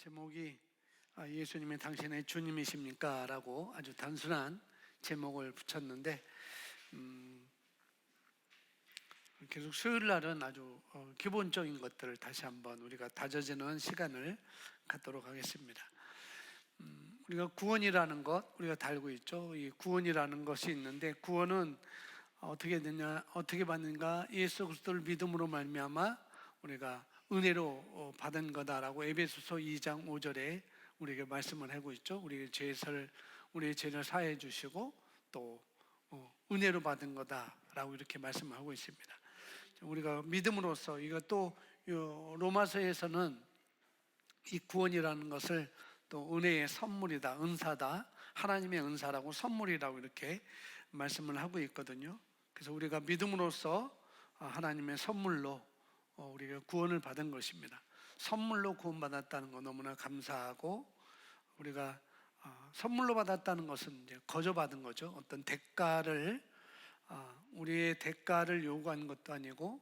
제목이 예수님이 당신의 주님이십니까? 라고 아주 단순한 제목을 붙였는데 계속 수요일 날은 아주 기본적인 것들을 다시 한번 우리가 다져지는 시간을 갖도록 하겠습니다. 우리가 구원이라는 것 우리가 다 알고 있죠. 이 구원이라는 것이 있는데 구원은 어떻게 되냐, 어떻게 받는가? 예수 그리스도를 믿음으로 말미암아 우리가 은혜로 받은 거다라고 에베소서 2장 5절에 우리에게 말씀을 하고 있죠. 우리의 죄를 사해 주시고 또 은혜로 받은 거다라고 이렇게 말씀을 하고 있습니다. 우리가 믿음으로써 이것도 로마서에서는 이 구원이라는 것을 또 은혜의 선물이다, 은사다, 하나님의 은사라고 선물이라고 이렇게 말씀을 하고 있거든요. 그래서 우리가 믿음으로써 하나님의 선물로 우리가 구원을 받은 것입니다. 선물로 구원받았다는 거 너무나 감사하고, 우리가 선물로 받았다는 것은 이제 거저 받은 거죠. 어떤 대가를 우리의 대가를 요구한 것도 아니고,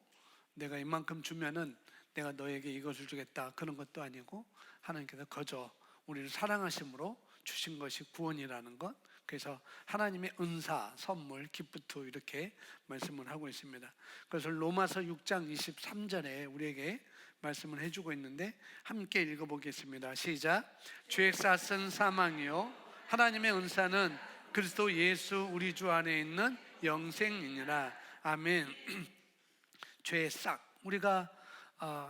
내가 이만큼 주면은 내가 너에게 이것을 주겠다 그런 것도 아니고, 하나님께서 거저 우리를 사랑하심으로 주신 것이 구원이라는 것. 그래서 하나님의 은사, 선물, 기프트 이렇게 말씀을 하고 있습니다. 그래서 로마서 6장 23절에 우리에게 말씀을 해주고 있는데 함께 읽어보겠습니다. 시작. 죄의 싹은 사망이요 하나님의 은사는 그리스도 예수 우리 주 안에 있는 영생이니라. 아멘. 죄의 싹, 우리가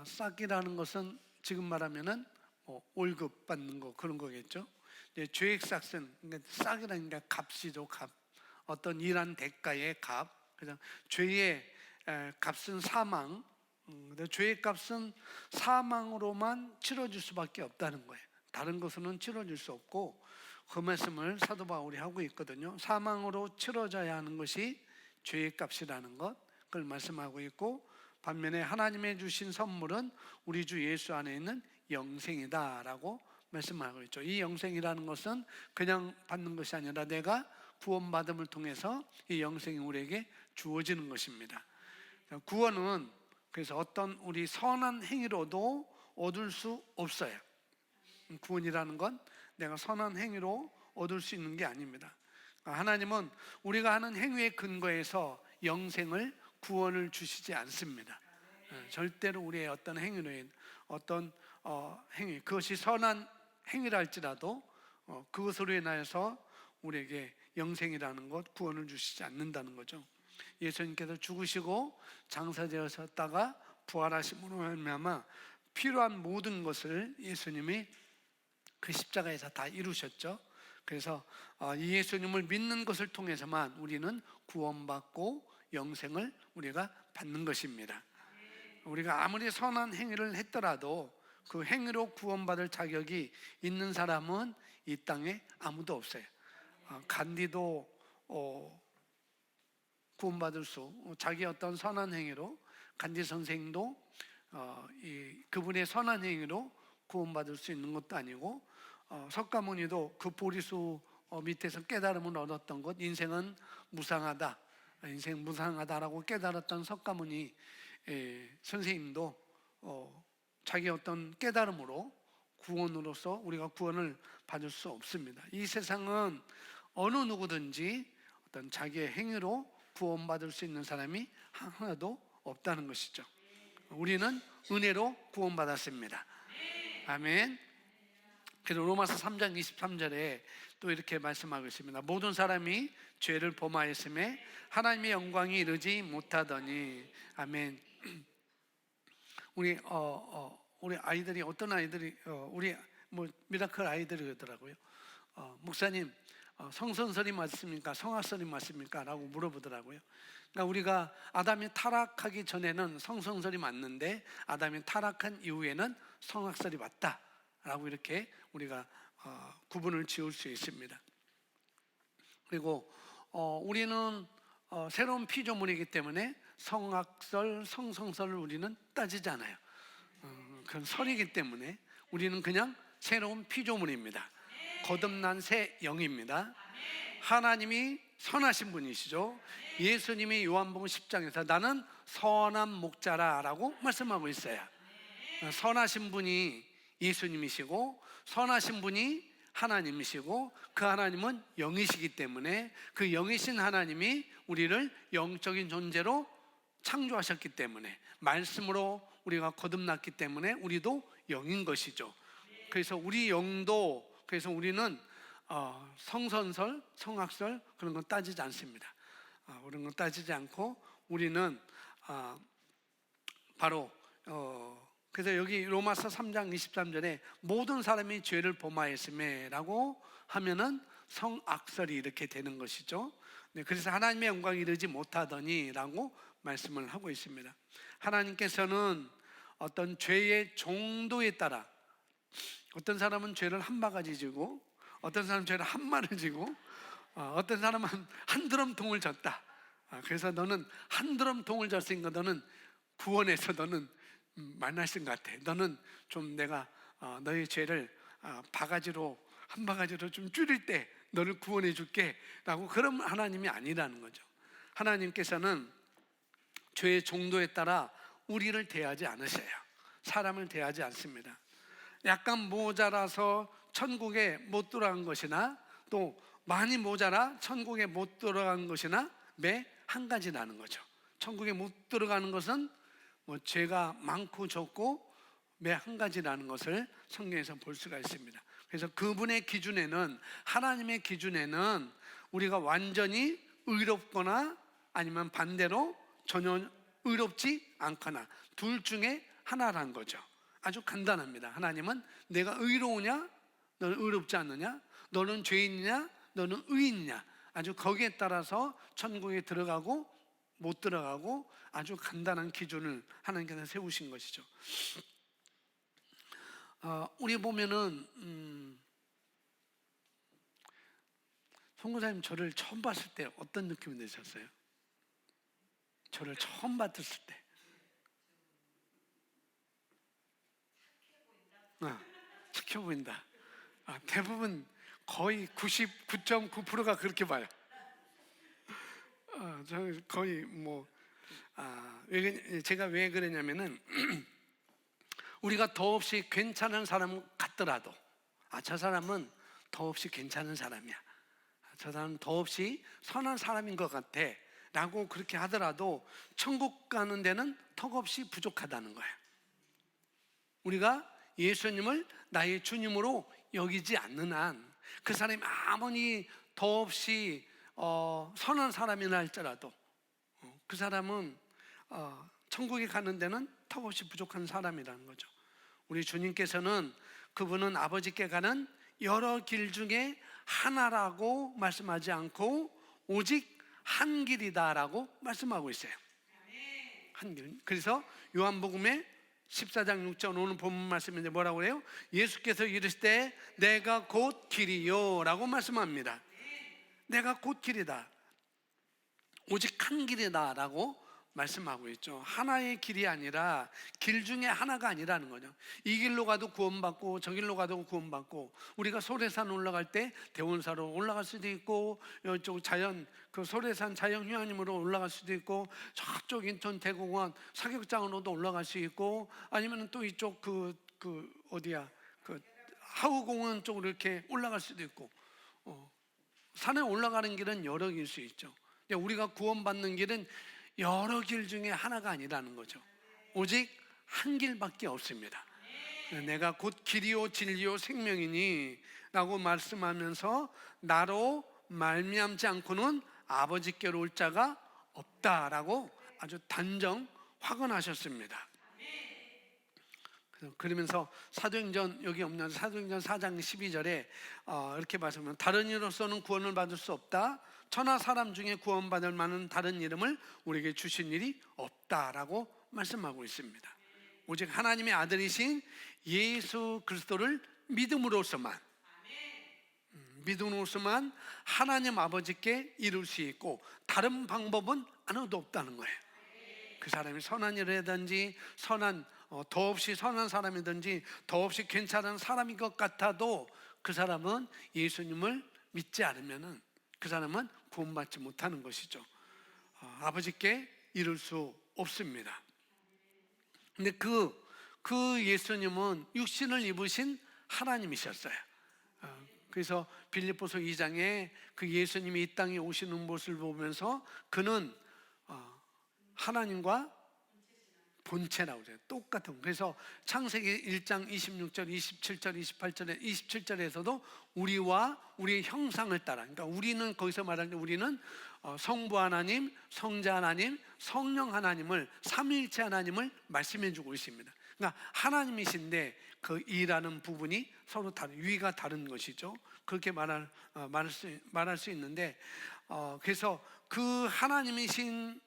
싹이라는 것은 지금 말하면은 월급 받는 거 그런 거겠죠. 죄의 싹은, 그러니까 싹이라는 게 값이죠. 값, 어떤 일한 대가의 값. 그래서 죄의 값은 사망. 죄의 값은 사망으로만 치러질 수밖에 없다는 거예요. 다른 것으로는 치러질 수 없고, 그 말씀을 사도 바울이 하고 있거든요. 사망으로 치러져야 하는 것이 죄의 값이라는 것, 그걸 말씀하고 있고, 반면에 하나님의 주신 선물은 우리 주 예수 안에 있는 영생이다라고 말씀하고 있죠. 이 영생이라는 것은 그냥 받는 것이 아니라 내가 구원받음을 통해서 이 영생이 우리에게 주어지는 것입니다. 구원은 그래서 어떤 우리 선한 행위로도 얻을 수 없어요. 구원이라는 건 내가 선한 행위로 얻을 수 있는 게 아닙니다. 하나님은 우리가 하는 행위의 근거에서 영생을, 구원을 주시지 않습니다. 절대로 우리의 어떤 행위로, 어떤 행위, 그것이 선한 행위라 할지라도 그것으로 인하여서 우리에게 영생이라는 것, 구원을 주시지 않는다는 거죠. 예수님께서 죽으시고 장사되었다가 부활하심으로 말미암아 필요한 모든 것을 예수님이 그 십자가에서 다 이루셨죠. 그래서 이 예수님을 믿는 것을 통해서만 우리는 구원받고 영생을 우리가 받는 것입니다. 우리가 아무리 선한 행위를 했더라도 그 행위로 구원받을 자격이 있는 사람은 이 땅에 아무도 없어요. 간디도 구원받을 자기 어떤 선한 행위로, 간디 선생도 그분의 선한 행위로 구원받을 수 있는 것도 아니고, 석가모니도 그 보리수 밑에서 깨달음을 얻었던 것, 인생은 무상하다, 인생 무상하다라고 깨달았던 석가모니 선생님도 자기 어떤 깨달음으로, 구원으로서 우리가 구원을 받을 수 없습니다. 이 세상은 어느 누구든지 어떤 자기의 행위로 구원받을 수 있는 사람이 하나도 없다는 것이죠. 우리는 은혜로 구원받았습니다. 아멘. 그래서 로마서 3장 23절에 또 이렇게 말씀하고 있습니다. 모든 사람이 죄를 범하였음에 하나님의 영광이 이르지 못하더니. 아멘. 우리 아이들이, 어떤 아이들이 우리 미라클 아이들이 그러더라고요. 목사님, 성선설이 맞습니까? 성악설이 맞습니까? 라고 물어보더라고요. 그러니까 우리가 아담이 타락하기 전에는 성선설이 맞는데 아담이 타락한 이후에는 성악설이 맞다 라고 이렇게 우리가 구분을 지을 수 있습니다. 그리고 우리는 새로운 피조물이기 때문에 성악설, 성성설을 우리는 따지지 않아요. 그건 설이기 때문에 우리는 그냥 새로운 피조물입니다. 거듭난 새 영입니다. 하나님이 선하신 분이시죠. 예수님이 요한복음 10장에서 나는 선한 목자라 라고 말씀하고 있어요. 선하신 분이 예수님이시고 선하신 분이 하나님이시고 그 하나님은 영이시기 때문에 그 영이신 하나님이 우리를 영적인 존재로 창조하셨기 때문에 말씀으로 우리가 거듭났기 때문에 우리도 영인 것이죠. 그래서 우리 영도, 그래서 우리는 성선설, 성악설 그런 건 따지지 않습니다. 그런 건 따지지 않고 우리는 바로 그래서 여기 로마서 3장 23절에 모든 사람이 죄를 범하였음에 라고 하면은 성악설이 이렇게 되는 것이죠. 네, 그래서 하나님의 영광이 이르지 못하더니 라고 말씀을 하고 있습니다. 하나님께서는 어떤 죄의 정도에 따라 어떤 사람은 죄를 한 바가지 지고 어떤 사람은 죄를 한 마를 지고 어떤 사람은 한 드럼 동을 졌다. 그래서 너는 한 드럼 동을 졌으니까 너는 구원에서 너는 만나신 것 같아. 너는 좀 내가 너의 죄를 바가지로 한 바가지로 좀 줄일 때 너를 구원해 줄게 라고 그런 하나님이 아니라는 거죠. 하나님께서는 죄의 정도에 따라 우리를 대하지 않으셔요. 사람을 대하지 않습니다. 약간 모자라서 천국에 못 들어간 것이나 또 많이 모자라 천국에 못 들어간 것이나 매 한 가지라는 거죠. 천국에 못 들어가는 것은 뭐 죄가 많고 적고 매 한 가지라는 것을 성경에서 볼 수가 있습니다. 그래서 그분의 기준에는, 하나님의 기준에는 우리가 완전히 의롭거나 아니면 반대로 전혀 의롭지 않거나 둘 중에 하나라는 거죠. 아주 간단합니다. 하나님은 내가 의로우냐, 너는 의롭지 않느냐, 너는 죄인이냐, 너는 의인이냐, 아주 거기에 따라서 천국에 들어가고 못 들어가고 아주 간단한 기준을 하나님께서 세우신 것이죠. 우리 보면은 송교사님 저를 처음 봤을 때 어떤 느낌이 드셨어요? 저를 처음 봤을 때 착해 보인다. 대부분 거의 99.9%가 그렇게 봐요. 저는 거의 제가 왜 그러냐면은 우리가 더없이 괜찮은 사람 같더라도 저 사람은 더없이 괜찮은 사람이야, 저 사람은 더없이 선한 사람인 것 같아 라고 그렇게 하더라도 천국 가는 데는 턱없이 부족하다는 거예요. 우리가 예수님을 나의 주님으로 여기지 않는 한 그 사람이 아무리 더없이 선한 사람이라 할지라도 그 사람은 천국에 가는 데는 턱없이 부족한 사람이라는 거죠. 우리 주님께서는 그분은 아버지께 가는 여러 길 중에 하나라고 말씀하지 않고 오직 한 길이다라고 말씀하고 있어요. 한 길. 그래서 요한복음에 14장 6절 오늘 본문 말씀인데 뭐라고 해요? 예수께서 이르시되 내가 곧 길이요 라고 말씀합니다. 내가 곧 길이다, 오직 한 길이다 라고 말씀하고 있죠. 하나의 길이 아니라 길 중에 하나가 아니라는 거죠. 이 길로 가도 구원받고 저 길로 가도 구원받고, 우리가 소래산 올라갈 때 대원사로 올라갈 수도 있고 이쪽 그 소래산 자연휴양림으로 올라갈 수도 있고 저쪽 인천 대공원 사격장으로도 올라갈 수 있고 아니면 또 이쪽 어디야 하우공원 쪽으로 이렇게 올라갈 수도 있고 산에 올라가는 길은 여러 길 수 있죠. 우리가 구원받는 길은 여러 길 중에 하나가 아니라는 거죠. 오직 한 길밖에 없습니다. 내가 곧 길이요 진리요 생명이니 라고 말씀하면서 나로 말미암지 않고는 아버지께로 올 자가 없다라고 아주 단정 확언하셨습니다. 그러면서 사도행전, 여기 없는 사도행전 4장 12절에 이렇게 말씀하면 다른 이로서는 구원을 받을 수 없다, 천하 사람 중에 구원받을 만한 다른 이름을 우리에게 주신 일이 없다라고 말씀하고 있습니다. 오직 하나님의 아들이신 예수 그리스도를 믿음으로서만 하나님 아버지께 이룰 수 있고 다른 방법은 하나도 없다는 거예요. 그 사람이 선한 일을 하든지 더없이 선한 사람이든지 더없이 괜찮은 사람인 것 같아도 그 사람은 예수님을 믿지 않으면은 그 사람은 구원받지 못하는 것이죠. 아버지께 이룰 수 없습니다. 근데 그 예수님은 육신을 입으신 하나님이셨어요. 그래서 빌립보서 2장에 그 예수님이 이 땅에 오시는 모습을 보면서 그는 하나님과 본체라고 그래요. 똑같은. 그래서 창세기 1장 26절, 27절, 27절에서도 우리와 우리의 형상을 따라, 그러니까 우리는 거기서 말하는 우리는 성부 하나님, 성자 하나님, 성령 하나님을, 삼위일체 하나님을 말씀해 주고 있습니다. 그러니까 하나님이신데 그 이라는 부분이 서로 다른, 위가 다른 것이죠. 그렇게 말할 수 있는데, 그래서 그 하나님이신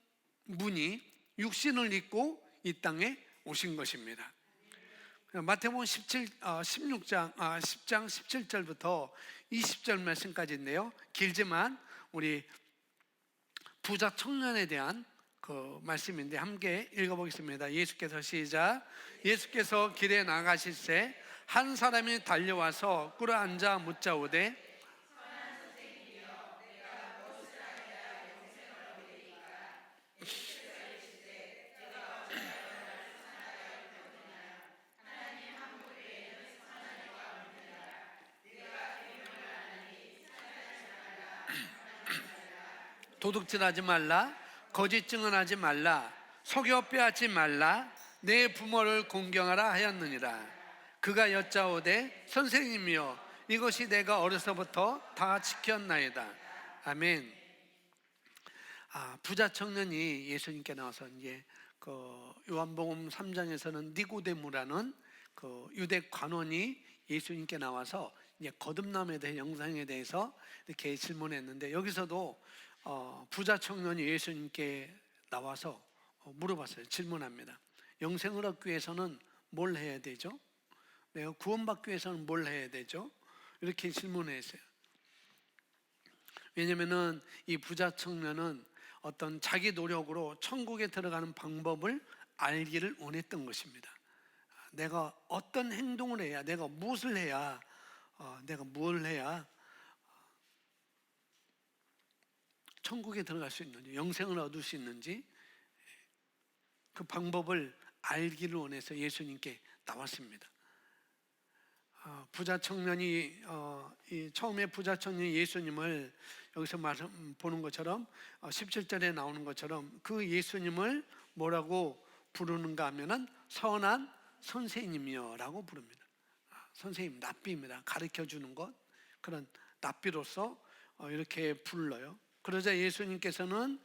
분이 육신을 입고 이 땅에 오신 것입니다. 마태복음 10장 17절부터 20절 말씀까지인데요. 길지만 우리 부자 청년에 대한 그 말씀인데 함께 읽어보겠습니다. 예수께서 시작. 예수께서 길에 나가실새 한 사람이 달려와서 꿇어 앉아 묻자오되 도둑질하지 말라, 거짓 증언하지 말라, 속여 빼앗지 말라, 내 부모를 공경하라 하였느니라. 그가 여짜오되 선생님이여 이것이 내가 어려서부터 다 지켰나이다. 아멘. 부자 청년이 예수님께 나와서 이제 그 요한복음 3장에서는 니고데모라는 그 유대 관원이 예수님께 나와서 이제 거듭남에 대한 영상에 대해서 이렇게 질문했는데, 여기서도 부자 청년이 예수님께 나와서 물어봤어요. 질문합니다. 영생을 얻기 위해서는 뭘 해야 되죠? 내가 구원받기 위해서는 뭘 해야 되죠? 이렇게 질문했어요. 왜냐면은 이 부자 청년은 어떤 자기 노력으로 천국에 들어가는 방법을 알기를 원했던 것입니다. 내가 어떤 행동을 해야, 내가 무엇을 해야, 내가 뭘 해야 천국에 들어갈 수 있는지, 영생을 얻을 수 있는지 그 방법을 알기를 원해서 예수님께 나왔습니다. 부자 청년이 처음에 부자 청년이 예수님을 여기서 보는 것처럼 17절에 나오는 것처럼 그 예수님을 뭐라고 부르는가 하면은 선한 선생님이여라고 부릅니다. 선생님, 랍비입니다. 가르쳐 주는 것, 그런 랍비로서 이렇게 불러요. 그러자 예수님께서는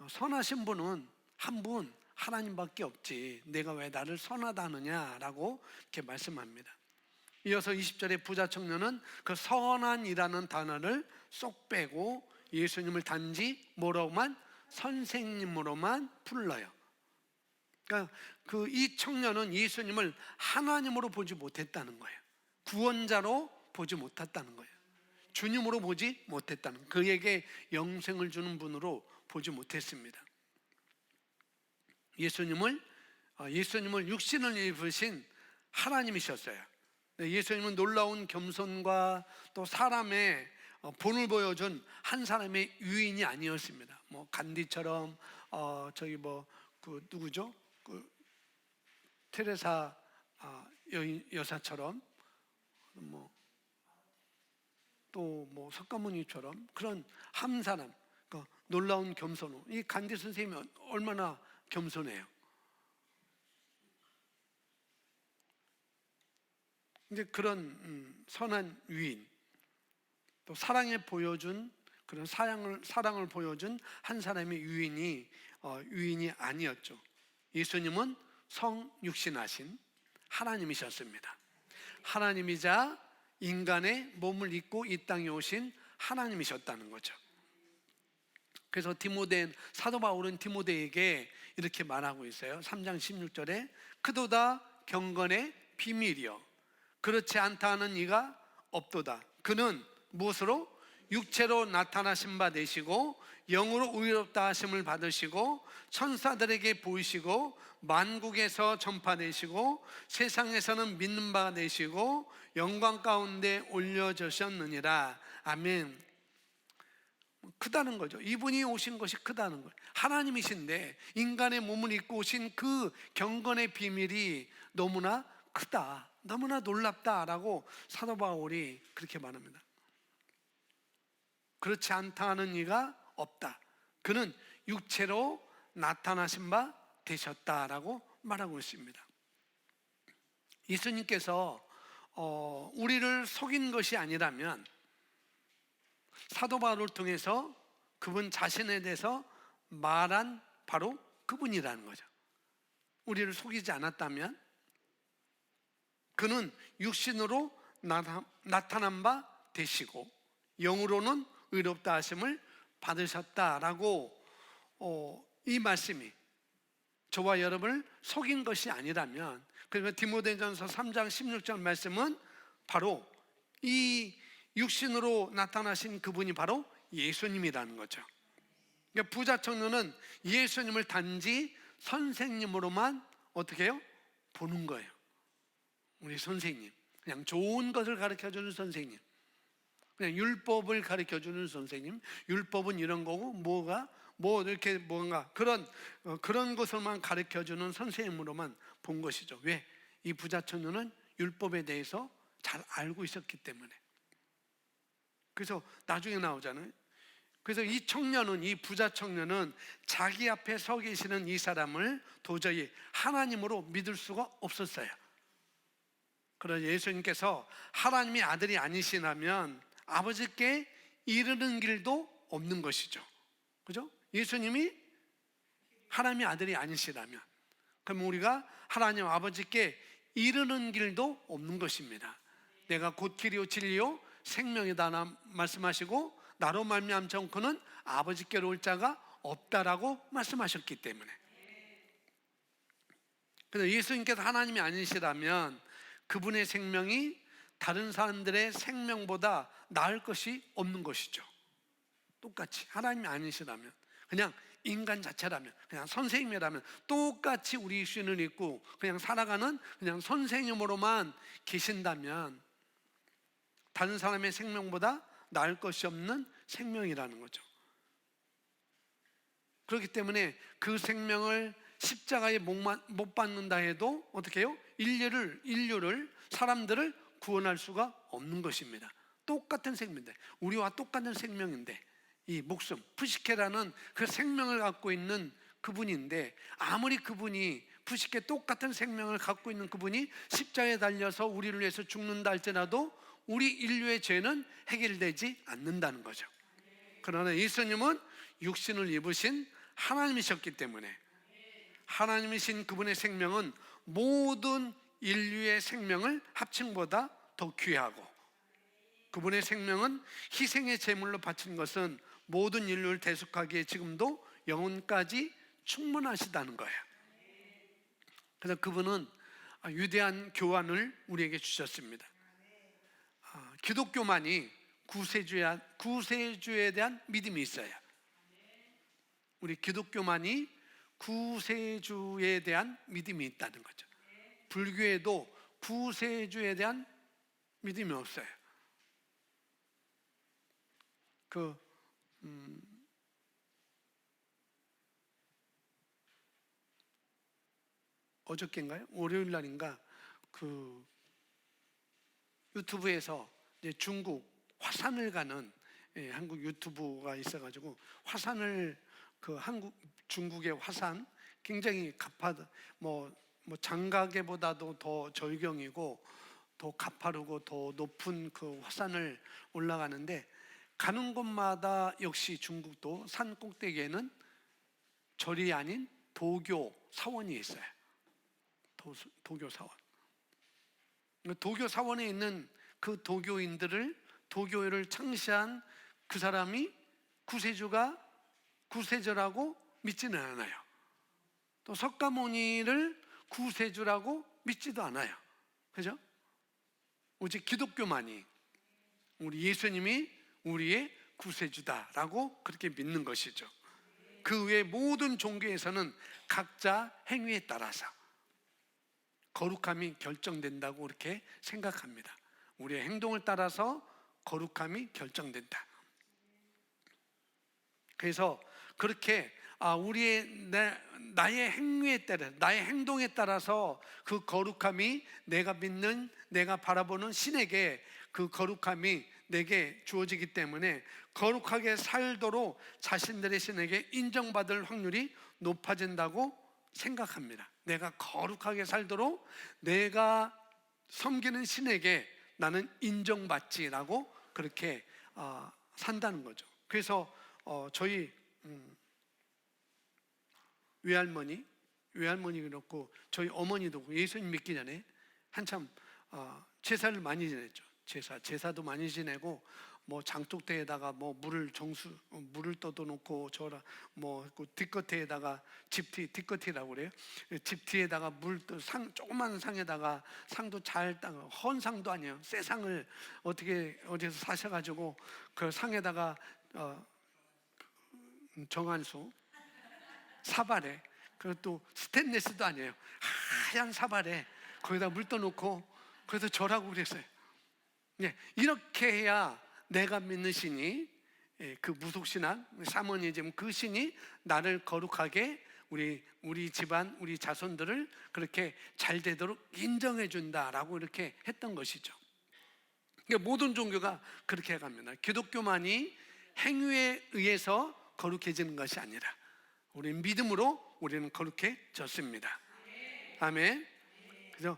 선하신 분은 한 분 하나님밖에 없지, 내가 왜 나를 선하다 하느냐라고 이렇게 말씀합니다. 이어서 20절에 부자 청년은 그 선한이라는 단어를 쏙 빼고 예수님을 단지 뭐로만, 선생님으로만 불러요. 그러니까 이 청년은 예수님을 하나님으로 보지 못했다는 거예요. 구원자로 보지 못했다는 거예요. 주님으로 보지 못했다는, 그에게 영생을 주는 분으로 보지 못했습니다. 예수님을 육신을 입으신 하나님이셨어요. 예수님은 놀라운 겸손과 또 사람의 본을 보여준 한 사람의 유인이 아니었습니다. 뭐 간디처럼 그 누구죠? 그 테레사 여사처럼, 또 석가모니처럼 그런 한 사람, 그 놀라운 겸손. 이 간디 선생님이 얼마나 겸손해요. 이제 그런 선한 유인, 또 사랑을 보여준, 그런 사랑을 보여준 한 사람의 유인이 아니었죠. 예수님은 성육신하신 하나님이셨습니다. 하나님이자 인간의 몸을 입고 이 땅에 오신 하나님이셨다는 거죠. 그래서 사도 바울은 디모데에게 이렇게 말하고 있어요. 3장 16절에 그도다 경건의 비밀이요 그렇지 않다 하는 이가 없도다. 그는 무엇으로? 육체로 나타나신 바 되시고 영으로 의롭다 하심을 받으시고 천사들에게 보이시고 만국에서 전파되시고 세상에서는 믿는 바가 되시고 영광 가운데 올려주셨느니라. 아멘. 크다는 거죠. 이분이 오신 것이 크다는 거예요. 하나님이신데 인간의 몸을 입고 오신 그 경건의 비밀이 너무나 크다, 너무나 놀랍다라고 사도 바울이 그렇게 말합니다. 그렇지 않다는 이가 없다. 그는 육체로 나타나신 바 되셨다라고 말하고 있습니다. 예수님께서 우리를 속인 것이 아니라면 사도 바울을 통해서 그분 자신에 대해서 말한 바로 그분이라는 거죠. 우리를 속이지 않았다면 그는 육신으로 나타난 바 되시고 영으로는 의롭다 하심을 받으셨다라고 이 말씀이 저와 여러분을 속인 것이 아니라면, 그러면 디모데전서 3장 16절 말씀은 바로 이 육신으로 나타나신 그분이 바로 예수님이라는 거죠. 그러니까 부자 청년은 예수님을 단지 선생님으로만 어떻게 해요? 보는 거예요. 우리 선생님, 그냥 좋은 것을 가르쳐주는 선생님, 그냥 율법을 가르쳐주는 선생님, 율법은 이런 거고 뭐 이렇게 뭔가 그런 것을만 가르쳐주는 선생님으로만 본 것이죠. 왜? 이 부자 청년은 율법에 대해서 잘 알고 있었기 때문에. 그래서 나중에 나오잖아요. 그래서 이 부자 청년은 자기 앞에 서 계시는 이 사람을 도저히 하나님으로 믿을 수가 없었어요. 그러나 예수님께서 하나님의 아들이 아니시라면 아버지께 이르는 길도 없는 것이죠. 그죠? 예수님이 하나님의 아들이 아니시라면, 그럼 우리가 하나님 아버지께 이르는 길도 없는 것입니다. 내가 곧 길이요 진리요 생명이다 말씀하시고 나로 말미암지 그는 아버지께로 올 자가 없다라고 말씀하셨기 때문에. 그래서 예수님께서 하나님이 아니시라면 그분의 생명이 다른 사람들의 생명보다 나을 것이 없는 것이죠. 똑같이 하나님이 아니시라면, 그냥 인간 자체라면, 그냥 선생님이라면 똑같이 우리 신을 입고 그냥 살아가는 그냥 선생님으로만 계신다면 다른 사람의 생명보다 나을 것이 없는 생명이라는 거죠. 그렇기 때문에 그 생명을 십자가에 못 박는다 해도 어떻게 해요? 인류를 사람들을 구원할 수가 없는 것입니다. 똑같은 생명인데, 우리와 똑같은 생명인데, 이 목숨 푸시케라는 그 생명을 갖고 있는 그분인데, 아무리 그분이 푸시케 똑같은 생명을 갖고 있는 그분이 십자가에 달려서 우리를 위해서 죽는다 할지라도 우리 인류의 죄는 해결되지 않는다는 거죠. 그러나 예수님은 육신을 입으신 하나님이셨기 때문에 하나님이신 그분의 생명은 모든 인류의 생명을 합친 보다 더 귀하고, 그분의 생명은 희생의 제물로 바친 것은 모든 인류를 대속하기에 지금도 영혼까지 충분하시다는 거예요. 그래서 그분은 위대한 교환을 우리에게 주셨습니다. 기독교만이 구세주에 대한 믿음이 있어요. 우리 기독교만이 구세주에 대한 믿음이 있다는 거죠. 불교에도 구세주에 대한 믿음이 없어요. 어저께인가요? 월요일 날인가 유튜브에서 이제 중국 화산을 가는 한국 유튜브가 있어가지고 화산을 중국의 화산 굉장히 뭐 장가계보다도 더 절경이고 더 가파르고 더 높은 그 화산을 올라가는데, 가는 곳마다 역시 중국도 산 꼭대기에는 절이 아닌 도교 사원이 있어요. 도교 사원. 도교 사원에 있는 그 도교를 창시한 그 사람이 구세주라고 믿지는 않아요. 또 석가모니를 구세주라고 믿지도 않아요. 그죠? 오직 기독교만이 우리 예수님이 우리의 구세주다라고 그렇게 믿는 것이죠. 그 외 모든 종교에서는 각자 행위에 따라서 거룩함이 결정된다고 그렇게 생각합니다. 우리의 행동을 따라서 거룩함이 결정된다. 그래서 그렇게 나의 행위에 따라, 나의 행동에 따라서 그 거룩함이 내가 믿는, 내가 바라보는 신에게 그 거룩함이 내게 주어지기 때문에 거룩하게 살도록 자신들의 신에게 인정받을 확률이 높아진다고 생각합니다. 내가 거룩하게 살도록 내가 섬기는 신에게 나는 인정받지라고 그렇게 산다는 거죠. 그래서 저희 외할머니 그렇고 저희 어머니도 예수님 믿기 전에 한참 제사를 많이 지냈죠. 제사도 많이 지내고 뭐 장독대에다가 뭐 물을 떠도 놓고 저라 그 뒷겉에다가 뒷겉이라고 그래요. 집 뒤에다가 조그만 상에다가 상도 잘 따가 헌 상도 아니에요. 새 상을 어떻게 어디서 사셔가지고 그 상에다가 정한수 사발에, 그것도 스테인리스도 아니에요. 하얀 사발에 거기다 물 떠놓고 그래서 절하고 그랬어요. 네, 이렇게 해야 내가 믿는 신이, 그 무속신앙, 샤머니즘, 그 신이 나를 거룩하게 우리 집안, 우리 자손들을 그렇게 잘 되도록 인정해 준다라고 이렇게 했던 것이죠. 그러니까 모든 종교가 그렇게 해갑니다. 기독교만이 행위에 의해서 거룩해지는 것이 아니라 우리는 믿음으로 우리는 거룩해졌습니다. 아멘. 그래서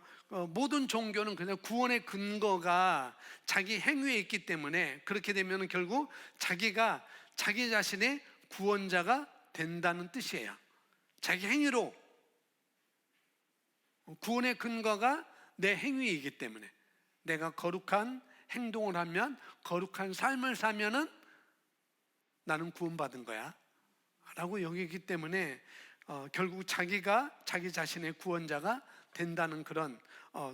모든 종교는 그냥 구원의 근거가 자기 행위에 있기 때문에 그렇게 되면 결국 자기가 자기 자신의 구원자가 된다는 뜻이에요. 자기 행위로, 구원의 근거가 내 행위이기 때문에 내가 거룩한 행동을 하면, 거룩한 삶을 사면은 나는 구원받은 거야 라고 여기기 때문에 결국 자기가 자기 자신의 구원자가 된다는 그런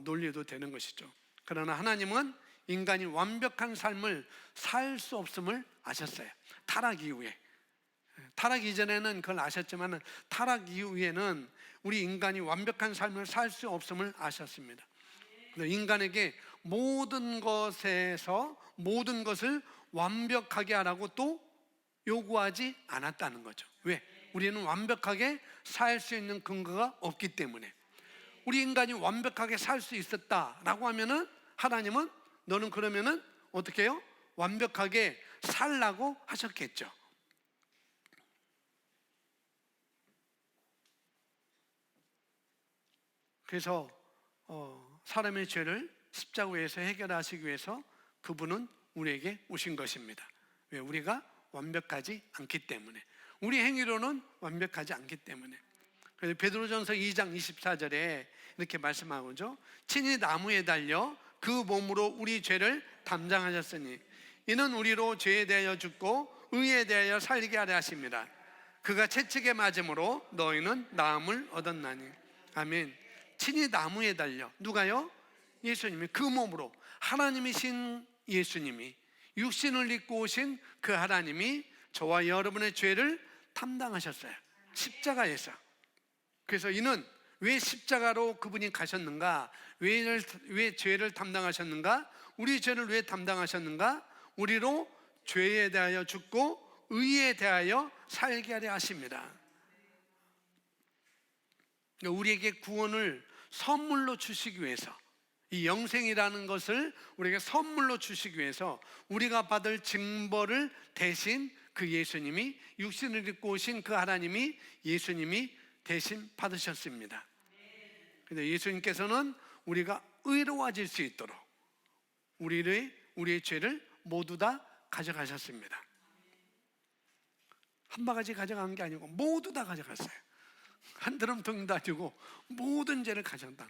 논리도 되는 것이죠. 그러나 하나님은 인간이 완벽한 삶을 살 수 없음을 아셨어요. 타락 이후에. 타락 이전에는 그걸 아셨지만 타락 이후에는 우리 인간이 완벽한 삶을 살 수 없음을 아셨습니다. 인간에게 모든 것에서 모든 것을 완벽하게 하라고 또 요구하지 않았다는 거죠. 왜? 우리는 완벽하게 살 수 있는 근거가 없기 때문에. 우리 인간이 완벽하게 살 수 있었다라고 하면은 하나님은 너는 그러면은 어떻게 해요? 완벽하게 살라고 하셨겠죠. 그래서 사람의 죄를 십자가에서 해결하시기 위해서 그분은 우리에게 오신 것입니다. 왜? 우리가 완벽하지 않기 때문에, 우리 행위로는 완벽하지 않기 때문에. 그래서 베드로전서 2장 24절에 이렇게 말씀하고죠. 친히 나무에 달려 그 몸으로 우리 죄를 담당하셨으니 이는 우리로 죄에 대하여 죽고 의에 대하여 살게 하려 하십니다. 그가 채찍에 맞음으로 너희는 나음을 얻었나니. 아멘. 친히 나무에 달려, 누가요? 예수님이 그 몸으로, 하나님이신 예수님이, 육신을 입고 오신 그 하나님이 저와 여러분의 죄를 담당하셨어요. 십자가에서. 그래서 이는 왜 십자가로 그분이 가셨는가? 왜 죄를 담당하셨는가? 우리 죄를 왜 담당하셨는가? 우리로 죄에 대하여 죽고 의에 대하여 살게 하려 하십니다. 우리에게 구원을 선물로 주시기 위해서, 이 영생이라는 것을 우리에게 선물로 주시기 위해서 우리가 받을 징벌을 대신 그 예수님이, 육신을 입고 오신 그 하나님이, 예수님이 대신 받으셨습니다. 근데 예수님께서는 우리가 의로워질 수 있도록 우리의 죄를 모두 다 가져가셨습니다. 한 바가지 가져간 게 아니고 모두 다 가져갔어요. 한 드럼통도 아니고 모든 죄를 가져간다.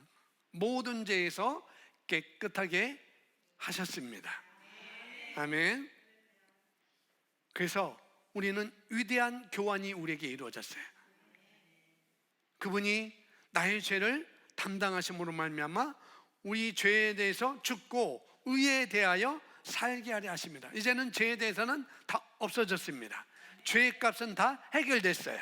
모든 죄에서 깨끗하게 하셨습니다. 아멘. 그래서 우리는 위대한 교환이 우리에게 이루어졌어요. 그분이 나의 죄를 담당하심으로 말미암아 우리 죄에 대해서 죽고 의에 대하여 살게 하려 하십니다. 이제는 죄에 대해서는 다 없어졌습니다. 죄의 값은 다 해결됐어요.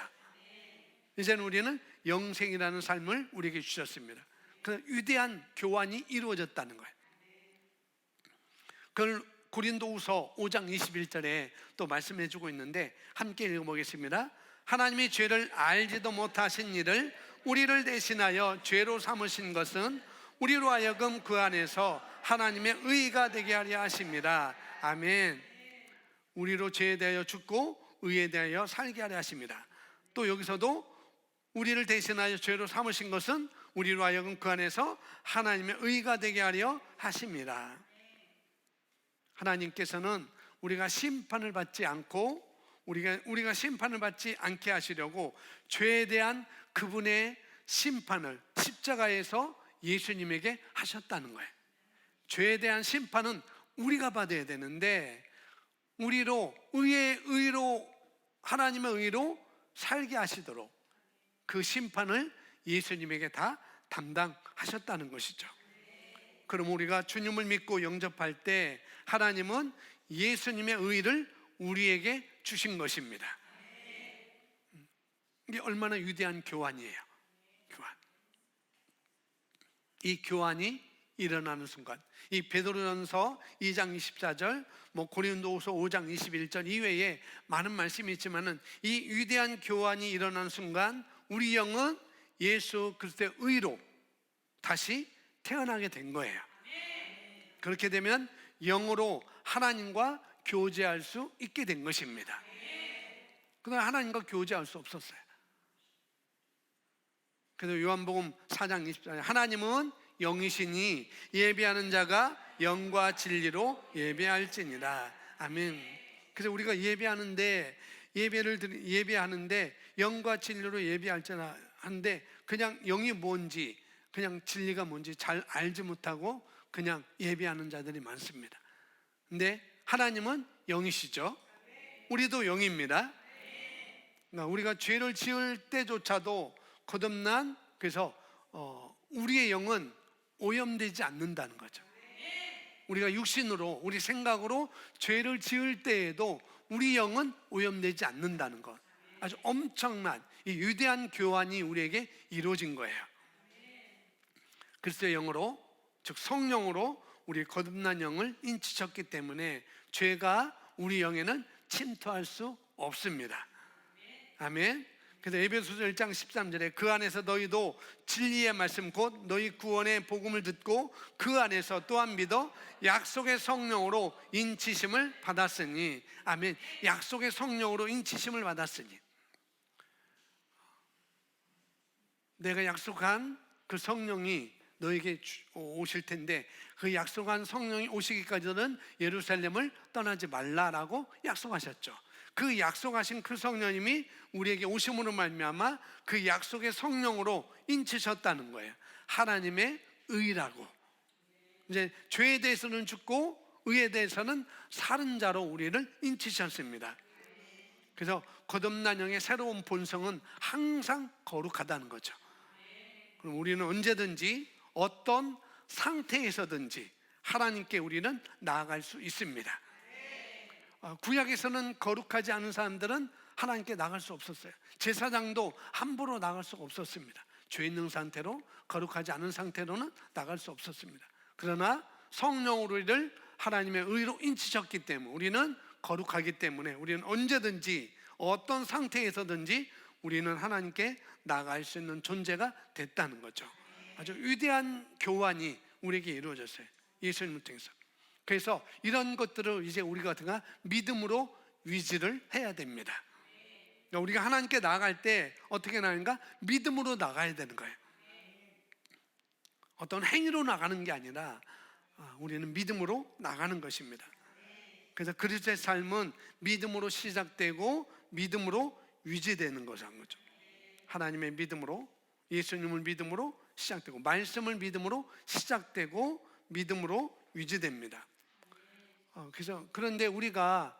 이제는 우리는 영생이라는 삶을 우리에게 주셨습니다. 그 위대한 교환이 이루어졌다는 거예요. 그걸 고린도후서 5장 21절에 또 말씀해 주고 있는데 함께 읽어보겠습니다. 하나님이 죄를 알지도 못하신 이를 우리를 대신하여 죄로 삼으신 것은 우리로 하여금 그 안에서 하나님의 의가 되게 하려 하십니다. 아멘. 우리로 죄에 대하여 죽고 의에 대하여 살게 하려 하십니다. 또 여기서도 우리를 대신하여 죄로 삼으신 것은 우리로 하여금 그 안에서 하나님의 의가 되게 하려 하십니다. 하나님께서는 우리가 심판을 받지 않고 우리가 심판을 받지 않게 하시려고 죄에 대한 그분의 심판을 십자가에서 예수님에게 하셨다는 거예요. 죄에 대한 심판은 우리가 받아야 되는데 우리로 의로 하나님의 의로 살게 하시도록 그 심판을 예수님에게 다 담당하셨다는 것이죠. 그럼 우리가 주님을 믿고 영접할 때 하나님은 예수님의 의를 우리에게 주신 것입니다. 이게 얼마나 위대한 교환이에요. 교환. 이 교환이 일어나는 순간, 이 베드로전서 2장 24절, 고린도후서 5장 21절 이외에 많은 말씀이 있지만은 이 위대한 교환이 일어나는 순간 우리 영은 예수 그리스도의 의로 다시 태어나게 된 거예요. 그렇게 되면 영으로 하나님과 교제할 수 있게 된 것입니다. 그러나 하나님과 교제할 수 없었어요. 그래서 요한복음 4장 24절, 하나님은 영이시니 예배하는 자가 영과 진리로 예배할지니라. 아멘. 그래서 우리가 예배하는데 영과 진리로 예배할지나 하는데 그냥 영이 뭔지, 그냥 진리가 뭔지 잘 알지 못하고 그냥 예배하는 자들이 많습니다. 근데 하나님은 영이시죠. 우리도 영입니다. 그러니까 우리가 죄를 지을 때조차도 거듭난, 그래서 우리의 영은 오염되지 않는다는 거죠. 우리가 육신으로, 우리 생각으로 죄를 지을 때에도 우리 영은 오염되지 않는다는 것, 아주 엄청난 이 위대한 교환이 우리에게 이루어진 거예요. 그리스도의 영으로, 즉 성령으로 우리 거듭난 영을 인치셨기 때문에 죄가 우리 영에는 침투할 수 없습니다. 아멘. 그래서 에베소서 1장 13절에 그 안에서 너희도 진리의 말씀 곧 너희 구원의 복음을 듣고 그 안에서 또한 믿어 약속의 성령으로 인치심을 받았으니. 아멘. 약속의 성령으로 인치심을 받았으니, 내가 약속한 그 성령이 너에게 오실 텐데 그 약속한 성령이 오시기까지는 예루살렘을 떠나지 말라라고 약속하셨죠. 그 약속하신 그 성령님이 우리에게 오심으로 말미암아 그 약속의 성령으로 인치셨다는 거예요. 하나님의 의라고. 이제 죄에 대해서는 죽고 의에 대해서는 사는 자로 우리를 인치셨습니다. 그래서 거듭난 영의 새로운 본성은 항상 거룩하다는 거죠. 그럼 우리는 언제든지 어떤 상태에서든지 하나님께 우리는 나아갈 수 있습니다. 구약에서는 거룩하지 않은 사람들은 하나님께 나갈 수 없었어요. 제사장도 함부로 나갈 수가 없었습니다. 죄 있는 상태로, 거룩하지 않은 상태로는 나갈 수 없었습니다. 그러나 성령으로 우리를 하나님의 의로 인치셨기 때문에 우리는 거룩하기 때문에 우리는 언제든지 어떤 상태에서든지 우리는 하나님께 나아갈 수 있는 존재가 됐다는 거죠. 아주 위대한 교환이 우리에게 이루어졌어요. 예수님을 통해서. 그래서 이런 것들을 이제 우리 같은 가 믿음으로 위지를 해야 됩니다. 그러니까 우리가 하나님께 나아갈 때 어떻게 나가는가? 믿음으로 나가야 되는 거예요. 어떤 행위로 나가는 게 아니라 우리는 믿음으로 나가는 것입니다. 그래서 그리스도의 삶은 믿음으로 시작되고 믿음으로 위지되는 거죠. 하나님의 믿음으로, 예수님을 믿음으로 시작되고 말씀을 믿음으로 시작되고 믿음으로 위지됩니다. 그런데 우리가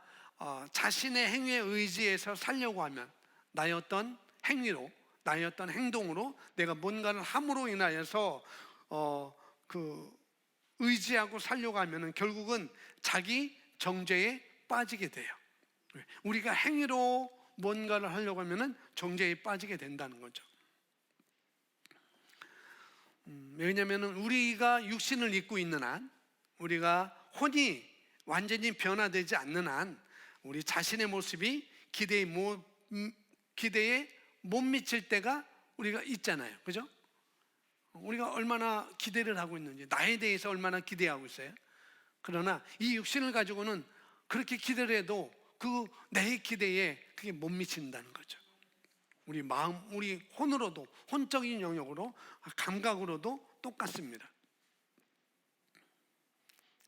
자신의 행위에 의지해서 살려고 하면 나의 어떤 행위로, 나의 어떤 행동으로 내가 뭔가를 함으로 인하여서 의지하고 살려고 하면 결국은 자기 정죄에 빠지게 돼요. 우리가 행위로 뭔가를 하려고 하면 정죄에 빠지게 된다는 거죠. 왜냐하면 우리가 육신을 입고 있는 한, 우리가 혼이 완전히 변화되지 않는 한 우리 자신의 모습이 기대에 기대에 못 미칠 때가 우리가 있잖아요. 그죠? 우리가 얼마나 기대를 하고 있는지, 나에 대해서 얼마나 기대하고 있어요. 그러나 이 육신을 가지고는 그렇게 기대를 해도 그 내 기대에 그게 못 미친다는 거죠. 우리 마음, 우리 혼으로도, 혼적인 영역으로, 감각으로도 똑같습니다.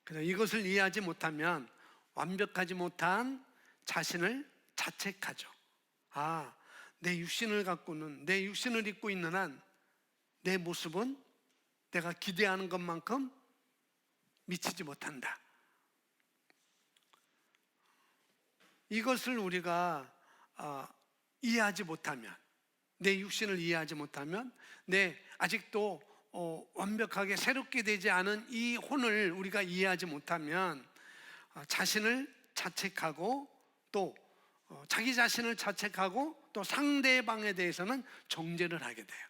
그래서 이것을 이해하지 못하면 완벽하지 못한 자신을 자책하죠. 내 육신을 갖고는, 내 육신을 입고 있는 한 내 모습은 내가 기대하는 것만큼 미치지 못한다. 이것을 우리가 이해하지 못하면, 내 육신을 이해하지 못하면, 내 아직도 완벽하게 새롭게 되지 않은 이 혼을 우리가 이해하지 못하면 자신을 자책하고 또 자기 자신을 자책하고 또 상대방에 대해서는 정죄를 하게 돼요.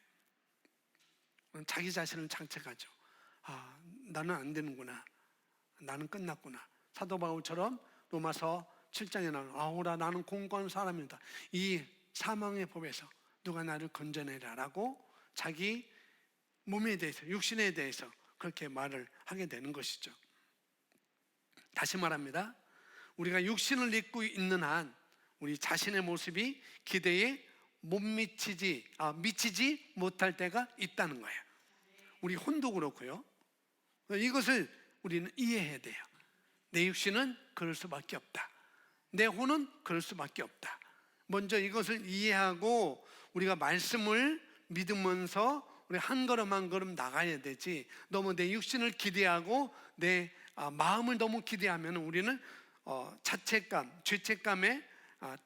자기 자신을 자책하죠. 나는 안 되는구나. 나는 끝났구나. 사도 바울처럼 로마서 7장에 나오는 아우라 나는 공고한 사람이다. 이 사망의 법에서 누가 나를 건져내라 라고 자기 몸에 대해서, 육신에 대해서 그렇게 말을 하게 되는 것이죠. 다시 말합니다. 우리가 육신을 입고 있는 한 우리 자신의 모습이 기대에 못 미치지 못할 때가 있다는 거예요. 우리 혼도 그렇고요. 이것을 우리는 이해해야 돼요. 내 육신은 그럴 수밖에 없다. 내 혼은 그럴 수밖에 없다. 먼저 이것을 이해하고 우리가 말씀을 믿으면서 우리 한 걸음 한 걸음 나가야 되지, 너무 내 육신을 기대하고 내 마음을 너무 기대하면 우리는 자책감, 죄책감에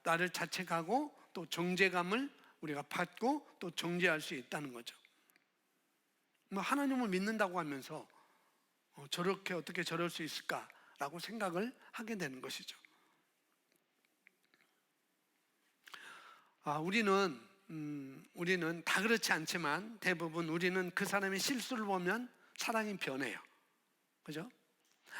나를 자책하고 또 정죄감을 우리가 받고 또 정죄할 수 있다는 거죠. 하나님을 믿는다고 하면서 저렇게 어떻게 저럴 수 있을까라고 생각을 하게 되는 것이죠. 우리는 다 그렇지 않지만 대부분 우리는 그 사람의 실수를 보면 사랑이 변해요. 그죠?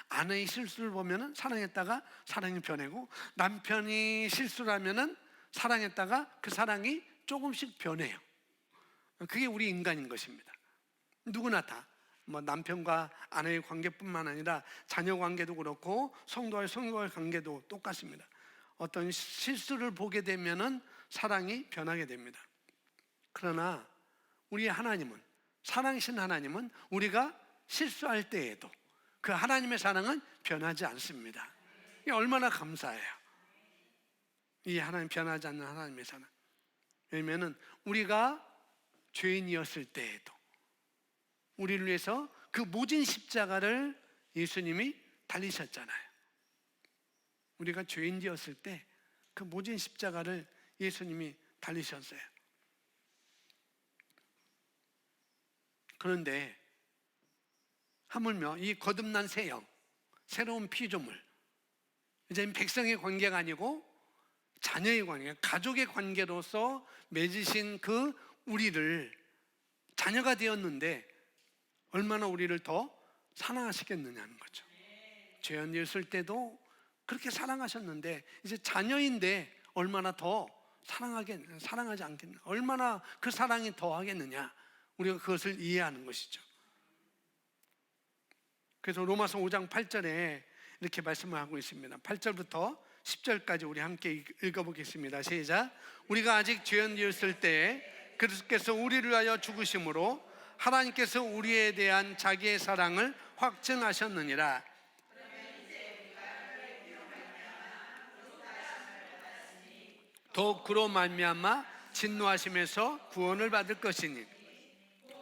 아내의 실수를 보면 사랑했다가 사랑이 변하고, 남편이 실수를 하면 사랑했다가 그 사랑이 조금씩 변해요. 그게 우리 인간인 것입니다. 누구나 다 남편과 아내의 관계뿐만 아니라 자녀 관계도 그렇고 성도와의 관계도 똑같습니다. 어떤 실수를 보게 되면은 사랑이 변하게 됩니다. 그러나 우리 하나님은, 사랑이신 하나님은 우리가 실수할 때에도 그 하나님의 사랑은 변하지 않습니다. 이게 얼마나 감사해요. 이 하나님, 변하지 않는 하나님의 사랑. 왜냐하면 우리가 죄인이었을 때에도 우리를 위해서 그 모진 십자가를 예수님이 달리셨잖아요. 우리가 죄인이었을 때 그 모진 십자가를 예수님이 달리셨어요. 그런데 하물며 이 거듭난 새 영, 새로운 피조물, 이제 백성의 관계가 아니고 자녀의 관계, 가족의 관계로서 맺으신 그 우리를, 자녀가 되었는데 얼마나 우리를 더 사랑하시겠느냐는 거죠. 죄인이었을 때도 그렇게 사랑하셨는데 이제 자녀인데 얼마나 더 사랑하지 않겠냐, 얼마나 그 사랑이 더 하겠느냐, 우리가 그것을 이해하는 것이죠. 그래서 로마서 5장 8절에 이렇게 말씀을 하고 있습니다. 8절부터 10절까지 우리 함께 읽어보겠습니다. 시작. 우리가 아직 죄인이었을 때 그리스도께서 우리를 위하여 죽으심으로 하나님께서 우리에 대한 자기의 사랑을 확증하셨느니라. 더욱 그로 말미암아 진노하심에서 구원을 받을 것이니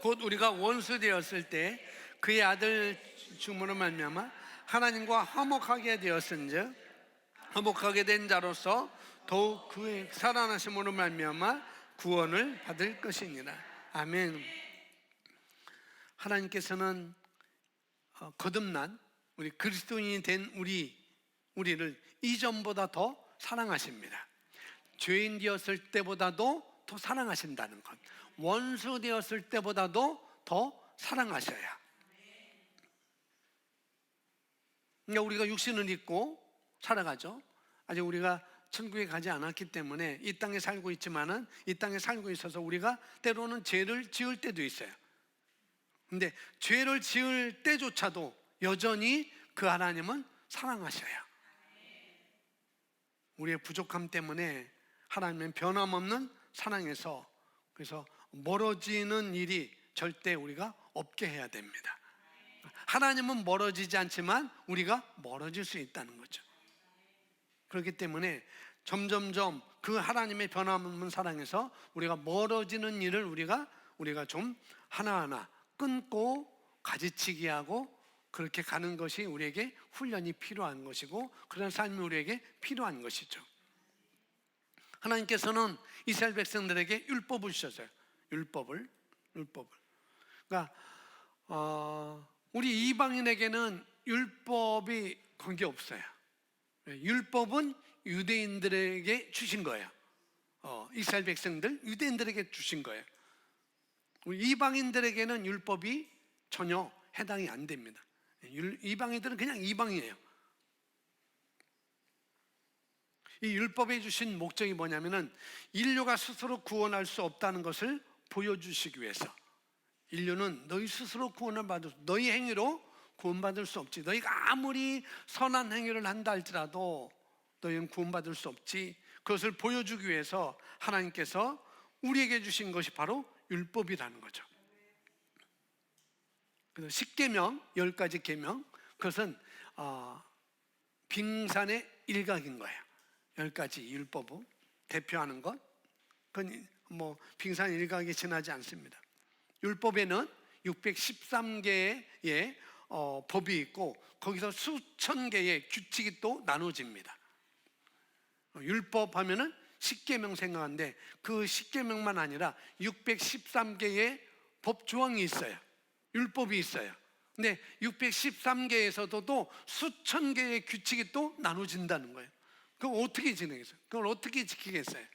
곧 우리가 원수 되었을 때 그의 아들 죽음으로 말미암아 하나님과 화목하게 되었은즉 화목하게 된 자로서 더욱 그의 살아나심으로 말미암아 구원을 받을 것이니라. 아멘. 하나님께서는 거듭난 우리 그리스도인이 된 우리를 이전보다 더 사랑하십니다. 죄인 되었을 때보다도 더 사랑하신다는 것, 원수 되었을 때보다도 더 사랑하셔야. 그러니까 우리가 육신을 입고 살아가죠. 아직 우리가 천국에 가지 않았기 때문에 이 땅에 살고 있지만은 이 땅에 살고 있어서 우리가 때로는 죄를 지을 때도 있어요. 근데 죄를 지을 때조차도 여전히 그 하나님은 사랑하셔요. 우리의 부족함 때문에 하나님은 변함없는 사랑에서, 그래서 멀어지는 일이 절대 우리가 없게 해야 됩니다. 하나님은 멀어지지 않지만 우리가 멀어질 수 있다는 거죠. 그렇기 때문에 점점점 그 하나님의 변함없는 사랑에서 우리가 멀어지는 일을 우리가 좀 하나하나 끊고 가지치기 하고 그렇게 가는 것이 우리에게 훈련이 필요한 것이고 그런 삶이 우리에게 필요한 것이죠. 하나님께서는 이스라엘 백성들에게 율법을 주셨어요. 율법을. 그러니까 우리 이방인에게는 율법이 관계 없어요. 율법은 유대인들에게 주신 거예요. 이스라엘 백성들 유대인들에게 주신 거예요. 우리 이방인들에게는 율법이 전혀 해당이 안 됩니다. 이방인들은 그냥 이방이에요. 이 율법에 주신 목적이 뭐냐면은 인류가 스스로 구원할 수 없다는 것을 보여주시기 위해서. 인류는 너희 스스로 구원을 받을 수, 너희 행위로 구원받을 수 없지. 너희가 아무리 선한 행위를 한다 할지라도 너희는 구원받을 수 없지. 그것을 보여주기 위해서 하나님께서 우리에게 주신 것이 바로 율법이라는 거죠. 그래서 10계명, 10가지 계명, 그것은 빙산의 일각인 거예요. 10가지 율법을 대표하는 것, 그건 뭐 빙산 일각이 지나지 않습니다. 율법에는 613개의 법이 있고 거기서 수천 개의 규칙이 또 나눠집니다. 율법 하면은 10계명 생각하는데 그 10계명만 아니라 613개의 법조항이 있어요. 율법이 있어요. 근데 613개에서도 또 수천 개의 규칙이 또 나눠진다는 거예요. 그걸 어떻게 진행했어요? 그걸 어떻게 지키겠어요?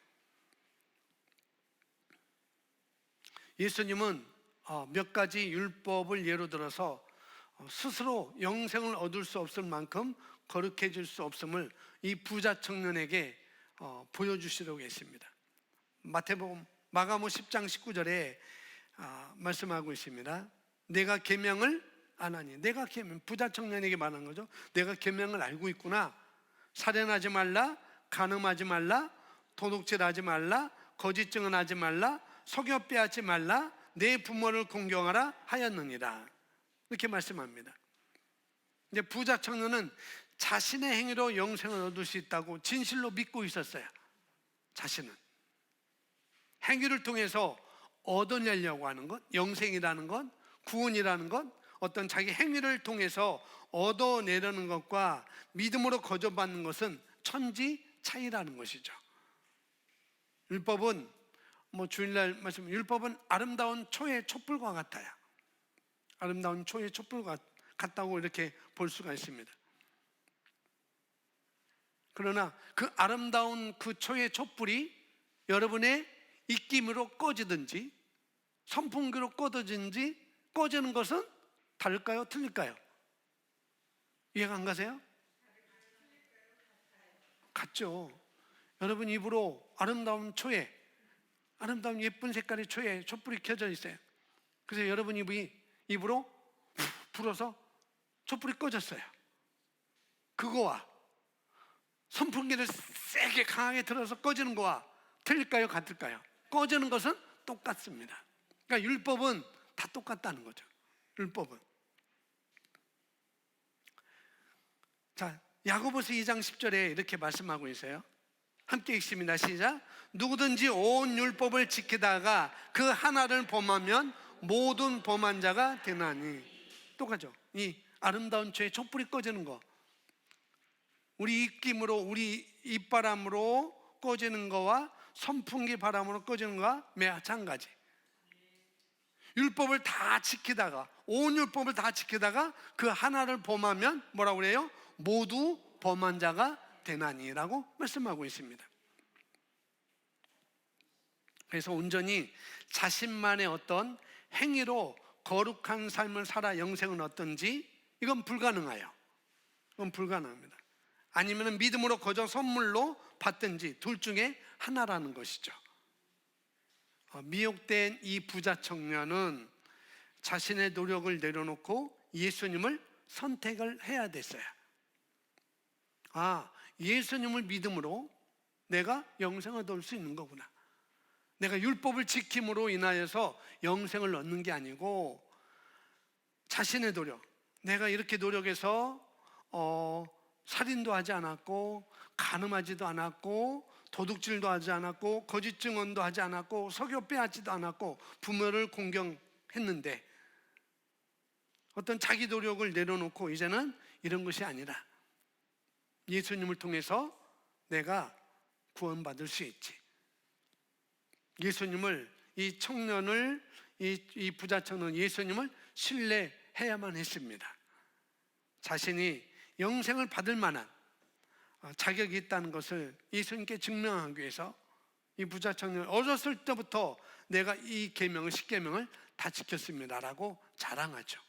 예수님은 몇 가지 율법을 예로 들어서 스스로 영생을 얻을 수 없을 만큼 거룩해질 수 없음을 이 부자 청년에게 보여주시려고 했습니다. 마태복음 마가복음 10장 19절에 말씀하고 있습니다. 내가 계명을 안 하니, 내가 계명, 부자 청년에게 말하는 거죠. 내가 계명을 알고 있구나. 살인하지 말라, 간음하지 말라, 도둑질하지 말라, 거짓 증언하지 말라, 속여 빼앗지 말라, 내 부모를 공경하라 하였느니라. 이렇게 말씀합니다. 이제 부자 청년은 자신의 행위로 영생을 얻을 수 있다고 진실로 믿고 있었어요. 자신은 행위를 통해서 얻어내려고 하는 것, 영생이라는 것, 구원이라는 것, 어떤 자기 행위를 통해서 얻어내려는 것과 믿음으로 거저받는 것은 천지 차이라는 것이죠. 율법은 주일날 말씀, 율법은 아름다운 초의 촛불과 같아요. 아름다운 초의 촛불과 같다고 이렇게 볼 수가 있습니다. 그러나 그 아름다운 그 초의 촛불이 여러분의 입김으로 꺼지든지 선풍기로 꺼지든지 꺼지는 것은 다를까요? 틀릴까요? 이해가 안 가세요? 같죠. 여러분 입으로 아름다운 초에, 아름다운 예쁜 색깔의 초에 촛불이 켜져 있어요. 그래서 여러분 입으로 불어서 촛불이 꺼졌어요. 그거와 선풍기를 세게 강하게 틀어서 꺼지는 거와 틀릴까요? 같을까요? 꺼지는 것은 똑같습니다. 그러니까 율법은 다 똑같다는 거죠. 율법은. 자, 야고보서 2장 10절에 이렇게 말씀하고 있어요. 함께 읽습니다. 시작. 누구든지 온 율법을 지키다가 그 하나를 범하면 모든 범한 자가 되나니. 똑같죠. 이 아름다운 죄의 촛불이 꺼지는 거, 우리 입김으로, 우리 입바람으로 꺼지는 거와 선풍기 바람으로 꺼지는 거와 마찬가지. 율법을 다 지키다가, 온 율법을 다 지키다가 그 하나를 범하면 뭐라고 그래요? 모두 범한 자가 되나니라고 말씀하고 있습니다. 그래서 온전히 자신만의 어떤 행위로 거룩한 삶을 살아 영생은 어떤지 이건 불가능해요. 이건 불가능합니다. 아니면 믿음으로 거저 선물로 받든지 둘 중에 하나라는 것이죠. 미혹된 이 부자 청년은 자신의 노력을 내려놓고 예수님을 선택을 해야 됐어요. 예수님을 믿음으로 내가 영생을 얻을 수 있는 거구나. 내가 율법을 지킴으로 인하여서 영생을 얻는 게 아니고 자신의 노력, 내가 이렇게 노력해서 살인도 하지 않았고 간음하지도 않았고 도둑질도 하지 않았고 거짓 증언도 하지 않았고 석유 빼앗지도 않았고 부모를 공경했는데 어떤 자기 노력을 내려놓고 이제는 이런 것이 아니라 예수님을 통해서 내가 구원받을 수 있지. 예수님을, 이 청년을, 이 부자 청년 예수님을 신뢰해야만 했습니다. 자신이 영생을 받을 만한 자격이 있다는 것을 예수님께 증명하기 위해서 이 부자 청년 어렸을 때부터 내가 이 계명을, 10계명을 다 지켰습니다라고 자랑하죠.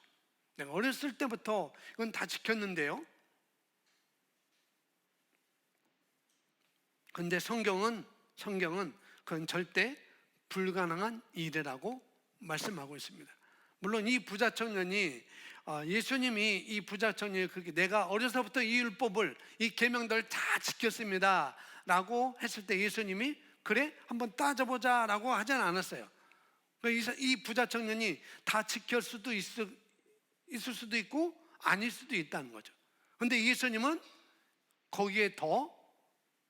내가 어렸을 때부터 이건 다 지켰는데요. 그런데 성경은 그건 절대 불가능한 일이라고 말씀하고 있습니다. 물론 이 부자 청년이 예수님이 이 부자 청년이 그렇게 내가 어려서부터 이 율법을, 이 계명들을 다 지켰습니다 라고 했을 때 예수님이 그래? 한번 따져보자 라고 하진 않았어요. 이 부자 청년이 다 지킬 수도 있을 수도 있고 아닐 수도 있다는 거죠. 그런데 예수님은 거기에 더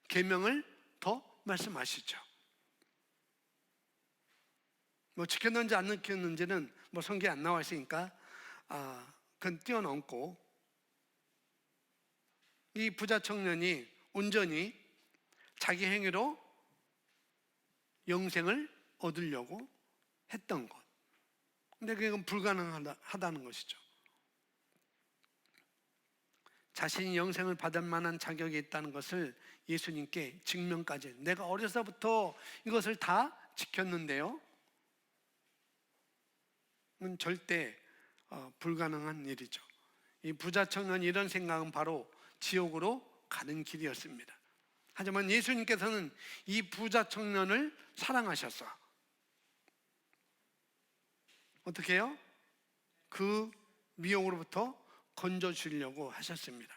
계명을 더 말씀하시죠. 지켰는지 안 지켰는지는 성경에 안 나와 있으니까 그건 뛰어넘고 이 부자 청년이 온전히 자기 행위로 영생을 얻으려고 했던 것. 근데 그건 불가능하다는 것이죠. 자신이 영생을 받을 만한 자격이 있다는 것을 예수님께 증명까지, 내가 어려서부터 이것을 다 지켰는데요, 그건 절대 불가능한 일이죠. 이 부자 청년이 이런 생각은 바로 지옥으로 가는 길이었습니다. 하지만 예수님께서는 이 부자 청년을 사랑하셨어. 어떻게 해요? 그 미혹으로부터 건져주려고 하셨습니다.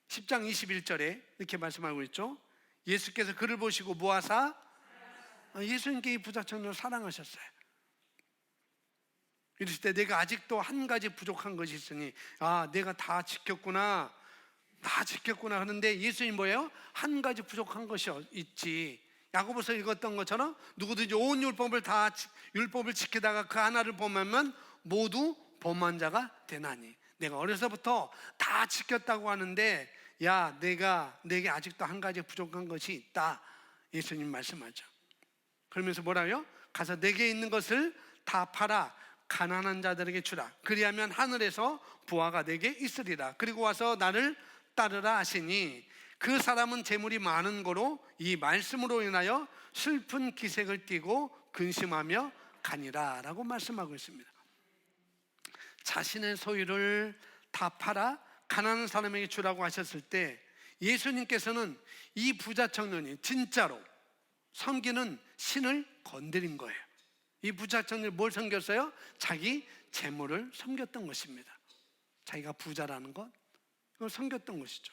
10장 21절에 이렇게 말씀하고 있죠. 예수께서 그를 보시고 뭐하사? 예수님께 이 부자 청년을 사랑하셨어요. 이랬을 때 내가 아직도 한 가지 부족한 것이 있으니 내가 다 지켰구나 하는데 예수님 뭐예요? 한 가지 부족한 것이 있지. 야고보서 읽었던 것처럼 누구든지 온 율법을 지키다가 그 하나를 범하면 모두 범한 자가 되나니. 내가 어려서부터 다 지켰다고 하는데 내게 아직도 한 가지 부족한 것이 있다. 예수님 말씀하죠. 그러면서 뭐라고요? 가서 내게 있는 것을 다 팔아 가난한 자들에게 주라. 그리하면 하늘에서 부화가 내게 있으리라. 그리고 와서 나를 따르라 하시니 그 사람은 재물이 많은 거로 이 말씀으로 인하여 슬픈 기색을 띠고 근심하며 가니라 라고 말씀하고 있습니다. 자신의 소유를 다 팔아 가난한 사람에게 주라고 하셨을 때 예수님께서는 이 부자 청년이 진짜로 섬기는 신을 건드린 거예요. 이 부자 청년이 뭘 섬겼어요? 자기 재물을 섬겼던 것입니다. 자기가 부자라는 것, 그걸 섬겼던 것이죠.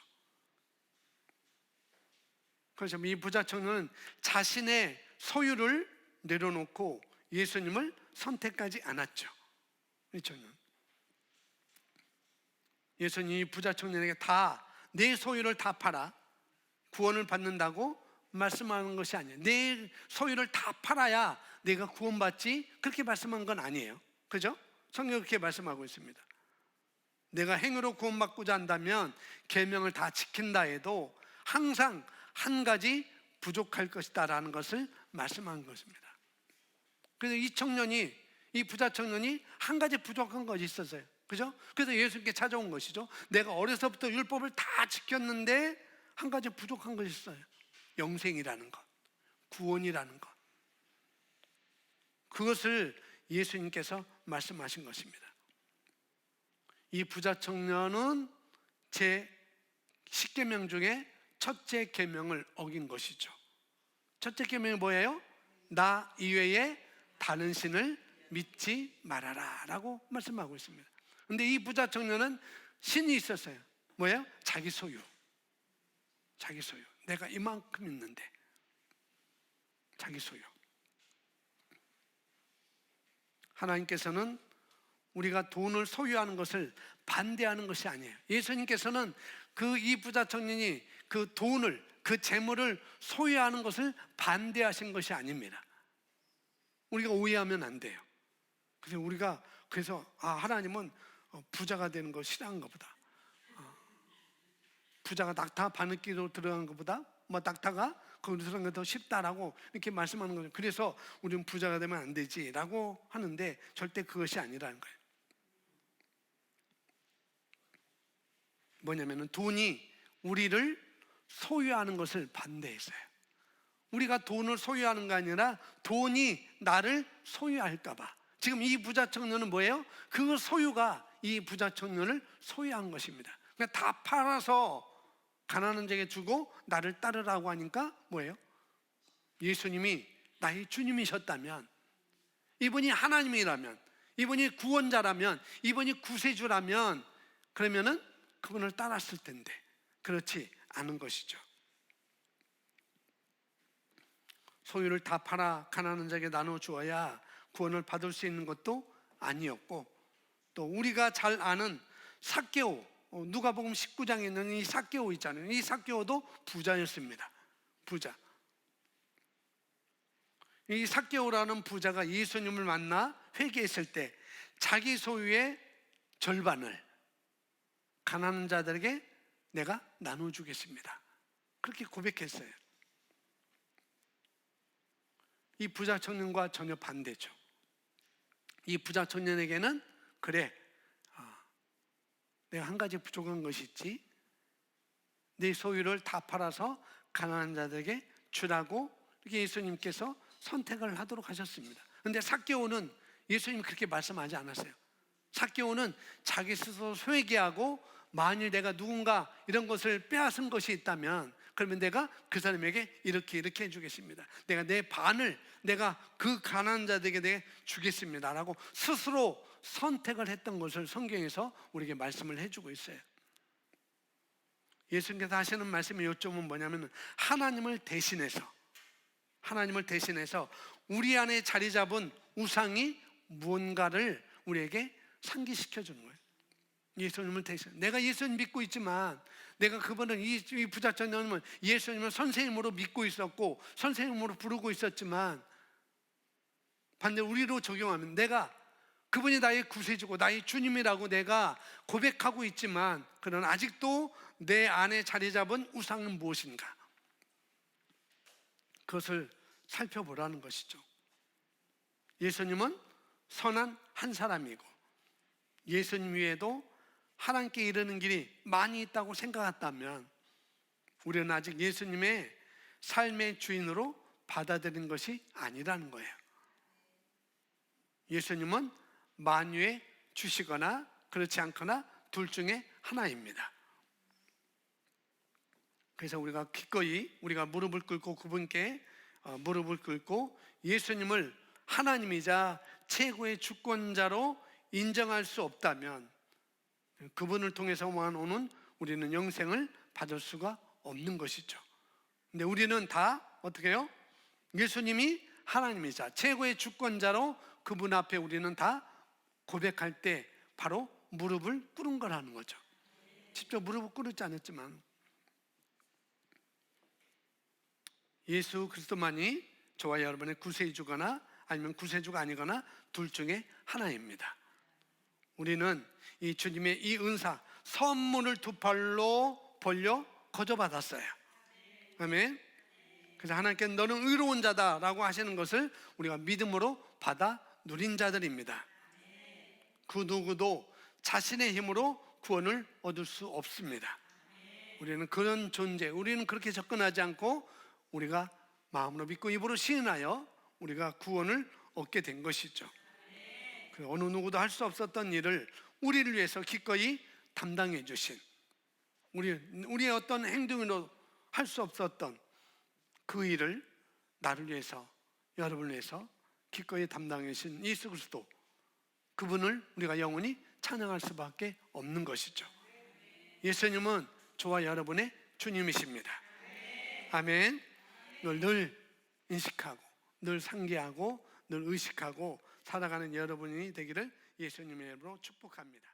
그래서 이 부자 청년은 자신의 소유를 내려놓고 예수님을 선택하지 않았죠. 이 청년. 예수님이 부자 청년에게 내 소유를 다 팔아 구원을 받는다고 말씀하는 것이 아니에요. 내 소유를 다 팔아야 내가 구원받지, 그렇게 말씀한 건 아니에요. 그죠? 성경은 그렇게 말씀하고 있습니다. 내가 행위로 구원받고자 한다면 계명을 다 지킨다 해도 항상 한 가지 부족할 것이다 라는 것을 말씀한 것입니다. 그래서 이 부자 청년이 한 가지 부족한 것이 있었어요. 그죠? 그래서 예수님께 찾아온 것이죠. 내가 어려서부터 율법을 다 지켰는데 한 가지 부족한 것이 있어요. 영생이라는 것, 구원이라는 것. 그것을 예수님께서 말씀하신 것입니다. 이 부자 청년은 제 십계명 중에 첫째 계명을 어긴 것이죠. 첫째 계명이 뭐예요? 나 이외에 다른 신을 믿지 말아라 라고 말씀하고 있습니다. 근데 이 부자 청년은 신이 있었어요. 뭐예요? 자기 소유. 자기 소유. 내가 이만큼 있는데 자기 소유. 하나님께서는 우리가 돈을 소유하는 것을 반대하는 것이 아니에요. 예수님께서는 이 부자 청년이 그 돈을, 그 재물을 소유하는 것을 반대하신 것이 아닙니다. 우리가 오해하면 안 돼요. 그래서 하나님은 부자가 되는 거 싫어하는 것보다, 부자가 낙타 바느끼로 들어간 것보다 낙타가 거기로 들어간 게 더 쉽다라고 이렇게 말씀하는 거죠. 그래서 우리는 부자가 되면 안 되지라고 하는데 절대 그것이 아니라는 거예요. 뭐냐면은 돈이 우리를 소유하는 것을 반대했어요. 우리가 돈을 소유하는 게 아니라 돈이 나를 소유할까 봐. 지금 이 부자 청년은 뭐예요? 그 소유가 이 부자 청년을 소유한 것입니다. 그러니까 다 팔아서 가난한 자에게 주고 나를 따르라고 하니까 뭐예요? 예수님이 나의 주님이셨다면, 이분이 하나님이라면, 이분이 구원자라면, 이분이 구세주라면, 그러면은 그분을 따랐을 텐데 그렇지 않은 것이죠. 소유를 다 팔아 가난한 자에게 나눠 주어야 구원을 받을 수 있는 것도 아니었고, 또 우리가 잘 아는 삭개오, 누가복음 19장에 있는 이 삭개오 있잖아요. 이 삭개오도 부자였습니다. 부자. 이 삭개오라는 부자가 예수님을 만나 회개했을 때 자기 소유의 절반을 가난한 자들에게 내가 나눠주겠습니다. 그렇게 고백했어요. 이 부자 청년과 전혀 반대죠. 이 부자 청년에게는 그래, 내가 한 가지 부족한 것이 있지. 네 소유를 다 팔아서 가난한 자들에게 주라고 이렇게 예수님께서 선택을 하도록 하셨습니다. 그런데 삭개오는 예수님이 그렇게 말씀하지 않았어요. 삭개오는 자기 스스로 회개하고 만일 내가 누군가 이런 것을 빼앗은 것이 있다면 그러면 내가 그 사람에게 이렇게 해주겠습니다. 내가 내 반을 내가 그 가난한 자들에게 내가 주겠습니다 라고 스스로 선택을 했던 것을 성경에서 우리에게 말씀을 해주고 있어요. 예수님께서 하시는 말씀의 요점은 뭐냐면 하나님을 대신해서 우리 안에 자리 잡은 우상이 무언가를 우리에게 상기시켜 주는 거예요. 예수님을 대신, 내가 예수님 믿고 있지만, 내가 그분은 이 부자 청년은 예수님을 선생님으로 믿고 있었고 선생님으로 부르고 있었지만, 반대로 우리로 적용하면 내가 그분이 나의 구세주고 나의 주님이라고 내가 고백하고 있지만, 그러나 아직도 내 안에 자리 잡은 우상은 무엇인가, 그것을 살펴보라는 것이죠. 예수님은 선한 한 사람이고 예수님 외에도 하나님께 이르는 길이 많이 있다고 생각했다면 우리는 아직 예수님의 삶의 주인으로 받아들인 것이 아니라는 거예요. 예수님은 만유에 주시거나 그렇지 않거나 둘 중에 하나입니다. 그래서 우리가 기꺼이 우리가 무릎을 꿇고 그분께 무릎을 꿇고 예수님을 하나님이자 최고의 주권자로 인정할 수 없다면 그분을 통해서만 오는 우리는 영생을 받을 수가 없는 것이죠. 근데 우리는 다 어떻게 해요? 예수님이 하나님이자 최고의 주권자로 그분 앞에 우리는 다 고백할 때 바로 무릎을 꿇은 거라는 거죠. 직접 무릎을 꿇지 않았지만 예수 그리스도만이 저와 여러분의 구세주거나 아니면 구세주가 아니거나 둘 중에 하나입니다. 우리는 이 주님의 이 은사, 선물을 두 팔로 벌려 거저받았어요. 아멘. 그래서 하나님께서 너는 의로운 자다라고 하시는 것을 우리가 믿음으로 받아 누린 자들입니다. 그 누구도 자신의 힘으로 구원을 얻을 수 없습니다. 우리는 그런 존재, 우리는 그렇게 접근하지 않고 우리가 마음으로 믿고 입으로 시인하여 우리가 구원을 얻게 된 것이죠. 어느 누구도 할 수 없었던 일을 우리를 위해서 기꺼이 담당해 주신 우리의 어떤 행동으로 할 수 없었던 그 일을 나를 위해서, 여러분을 위해서 기꺼이 담당하신 예수 그리스도, 그분을 우리가 영원히 찬양할 수밖에 없는 것이죠. 예수님은 저와 여러분의 주님이십니다. 아멘. 이걸 늘 인식하고 늘 상기하고 늘 의식하고 살아가는 여러분이 되기를 예수님의 이름으로 축복합니다.